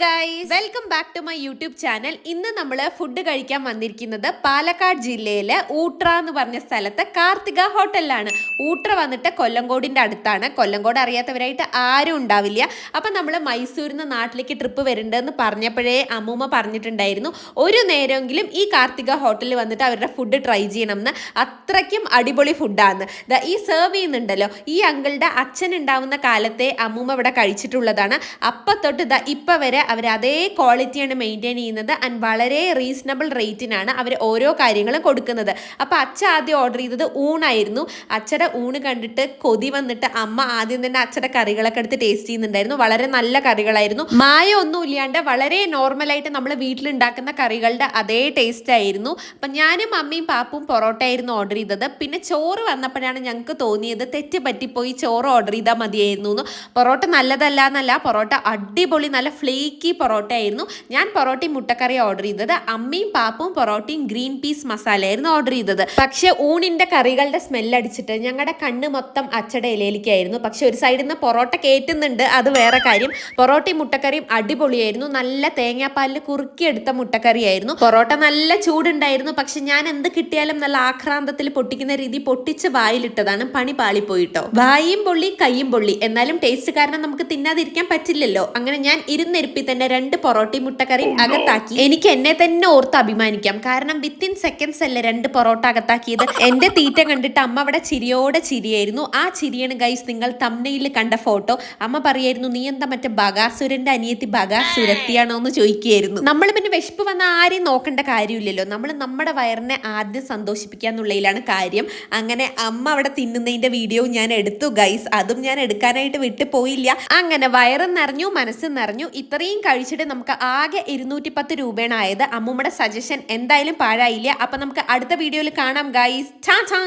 Guys, welcome back to my YouTube channel. ഇന്ന് നമ്മൾ food കഴിക്കാൻ വന്നിരിക്കുന്നത് പാലക്കാട് ജില്ലയിലെ ഊട്ര എന്ന് പറഞ്ഞ സ്ഥലത്ത് കാർത്തിക ഹോട്ടലിലാണ്. ഊട്ര വന്നിട്ട് കൊല്ലങ്കോടിന്റെ അടുത്താണ്. കൊല്ലങ്കോട് അറിയാത്തവരായിട്ട് ആരും ഉണ്ടാവില്ല. അപ്പം നമ്മൾ മൈസൂരിൽ നിന്ന് നാട്ടിലേക്ക് ട്രിപ്പ് വരുന്നുണ്ടെന്ന് പറഞ്ഞപ്പോഴേ അമ്മൂമ്മ പറഞ്ഞിട്ടുണ്ടായിരുന്നു ഒരു നേരമെങ്കിലും ഈ കാർത്തിക ഹോട്ടലിൽ വന്നിട്ട് അവരുടെ ഫുഡ് ട്രൈ ചെയ്യണം എന്ന്. അത്രയ്ക്കും അടിപൊളി ഫുഡാണ്. ഈ സെർവ് ചെയ്യുന്നുണ്ടല്ലോ, ഈ അങ്കിളുടെ അച്ഛൻ ഉണ്ടാവുന്ന കാലത്തെ അമ്മൂമ്മ ഇവിടെ കഴിച്ചിട്ടുള്ളതാണ്. അപ്പം തൊട്ട് ഇപ്പം വരെ അവർ അതേ ക്വാളിറ്റിയാണ് മെയിൻറ്റെയിൻ ചെയ്യുന്നത്. ആൻഡ് വളരെ റീസണബിൾ റേറ്റിനാണ് അവർ ഓരോ കാര്യങ്ങളും കൊടുക്കുന്നത്. അപ്പോൾ അച്ഛ ആദ്യം ഓർഡർ ചെയ്തത് ഊണായിരുന്നു. അച്ഛയുടെ ഊണ് കണ്ടിട്ട് കൊതി വന്നിട്ട് അമ്മ ആദ്യം തന്നെ അച്ഛയുടെ കറികളൊക്കെ എടുത്ത് ടേസ്റ്റ് ചെയ്യുന്നുണ്ടായിരുന്നു. വളരെ നല്ല കറികളായിരുന്നു, മായം ഒന്നും ഇല്ലാണ്ട് വളരെ നോർമലായിട്ട് നമ്മൾ വീട്ടിലുണ്ടാക്കുന്ന കറികളുടെ അതേ ടേസ്റ്റ് ആയിരുന്നു. അപ്പം ഞാനും അമ്മയും പാപ്പും പൊറോട്ട ആയിരുന്നു ഓർഡർ ചെയ്തത്. പിന്നെ ചോറ് വന്നപ്പോഴാണ് ഞങ്ങൾക്ക് തോന്നിയത് തെറ്റ് പറ്റിപ്പോയി, ചോറ് ഓർഡർ ചെയ്താൽ മതിയായിരുന്നു എന്ന്. പൊറോട്ട നല്ലതല്ല എന്നല്ല, പൊറോട്ട അടിപൊളി നല്ല ഫ്ലേക്കി പൊറോട്ട ആയിരുന്നു. ഞാൻ പൊറോട്ടയും മുട്ടക്കറി ഓർഡർ ചെയ്തത്. അമ്മയും പാപ്പും പൊറോട്ടയും ഗ്രീൻ പീസ് മസാലയായിരുന്നു ഓർഡർ ചെയ്തത്. പക്ഷെ ഊണിന്റെ കറികളുടെ സ്മെല്ലടിച്ചിട്ട് ഞങ്ങളുടെ കണ്ണ് മൊത്തം അച്ചട ഇലയിലേക്കായിരുന്നു. പക്ഷെ ഒരു സൈഡിൽ നിന്ന് പൊറോട്ട കയറ്റുന്നുണ്ട്, അത് വേറെ കാര്യം. പൊറോട്ടയും മുട്ടക്കറിയും അടിപൊളിയായിരുന്നു. നല്ല തേങ്ങാപ്പാലിൽ കുറുക്കിയെടുത്ത മുട്ടക്കറിയായിരുന്നു. പൊറോട്ട നല്ല ചൂടുണ്ടായിരുന്നു. പക്ഷെ ഞാൻ എന്ത് കിട്ടിയാലും നല്ല ആക്രാന്തത്തിൽ പൊട്ടിക്കുന്ന രീതി പൊട്ടിച്ച് വായിലിട്ടതാണ്. പണി പാളിപ്പോയിട്ടോ. വായും പൊള്ളി കയ്യും പൊള്ളി. എന്നാലും ടേസ്റ്റ് കാരണം നമുക്ക് തിന്നാതിരിക്കാൻ പറ്റില്ലല്ലോ. അങ്ങനെ ഞാൻ ഇരുന്നിരുപ്പി തന്നെ 2 പൊറോട്ടയും മുട്ടക്കറിയും അകത്താക്കി. എനിക്ക് എന്നെ തന്നെ ഓർത്ത് അഭിമാനിക്കാം. കാരണം വിത്തിൻ സെക്കൻഡ്സ് അല്ലേ 2 പൊറോട്ട അകത്താക്കിയത്. എന്റെ തീറ്റ കണ്ടിട്ട് അമ്മ അവിടെ ചിരിയോടെ ചിരിയായിരുന്നു. ആ ചിരിയാണ് ഗൈസ് നിങ്ങൾ തംബ്നെയിലിൽ കണ്ട ഫോട്ടോ. അമ്മ പറയായിരുന്നു, നീ എന്താ മറ്റേ ബഗാസുരന്റെ അനിയത്തി ബഗാർ സുരത്തിയാണോ എന്ന് ചോദിക്കുകയായിരുന്നു. നമ്മൾ പിന്നെ വിശപ്പ് വന്ന ആരെയും നോക്കേണ്ട കാര്യമില്ലല്ലോ. നമ്മൾ നമ്മുടെ വയറിനെ ആദ്യം സന്തോഷിപ്പിക്കുക എന്നുള്ളതിലാണ് കാര്യം. അങ്ങനെ അമ്മ അവിടെ തിന്നുന്നതിന്റെ വീഡിയോ ഞാൻ എടുത്തു ഗൈസ്. അതും ഞാൻ എടുക്കാനായിട്ട് വിട്ടു പോയില്ല. അങ്ങനെ വയറും നിറഞ്ഞു, മനസ്സും നിറഞ്ഞു. ഇത്രയും കഴിച്ചിട്ട് നമുക്ക് ആകെ 210 രൂപയാണ് ആയത്. അമ്മൂമ്മയുടെ സജഷൻ എന്തായാലും പാഴായില്ല. അപ്പൊ നമുക്ക് അടുത്ത വീഡിയോയിൽ കാണാം ഗൈസ്. ടാ ടാ.